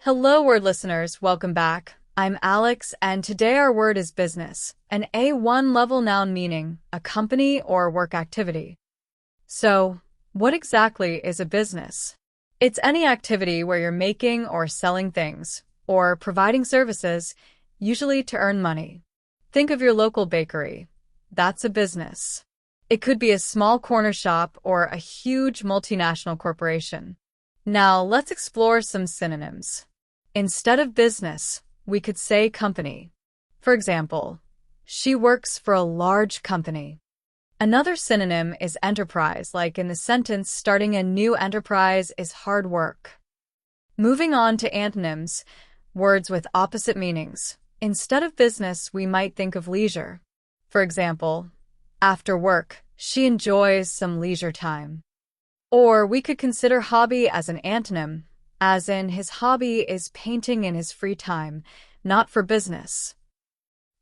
Hello, word listeners. Welcome back. I'm Alex, and today our word is business, an A1 level noun meaning a company or work activity. So, what exactly is a business? It's any activity where you're making or selling things, or providing services, usually to earn money. Think of your local bakery. That's a business. It could be a small corner shop or a huge multinational corporation. Now, let's explore some synonyms. Instead of business, we could say company. For example, she works for a large company. Another synonym is enterprise, like in the sentence, starting a new enterprise is hard work. Moving on to antonyms, words with opposite meanings. Instead of business, we might think of leisure. For example, after work, she enjoys some leisure time. Or we could consider hobby as an antonym, as in his hobby is painting in his free time, not for business.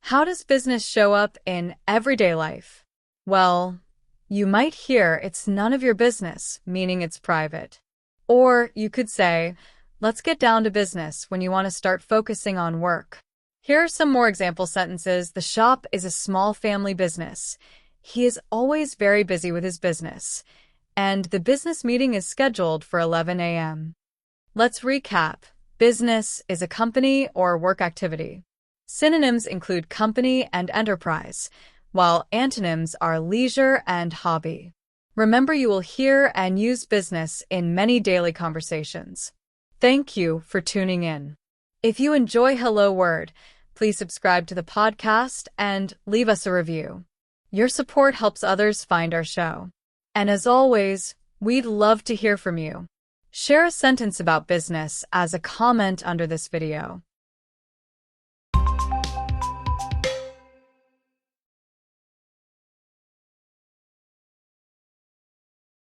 How does business show up in everyday life? Well, you might hear it's none of your business, meaning it's private. Or you could say, let's get down to business when you want to start focusing on work. Here are some more example sentences. The shop is a small family business. He is always very busy with his business. And the business meeting is scheduled for 11 a.m. Let's recap. Business is a company or work activity. Synonyms include company and enterprise, while antonyms are leisure and hobby. Remember, you will hear and use business in many daily conversations. Thank you for tuning in. If you enjoy Hello Word, please subscribe to the podcast and leave us a review. Your support helps others find our show. And as always, we'd love to hear from you. Share a sentence about business as a comment under this video.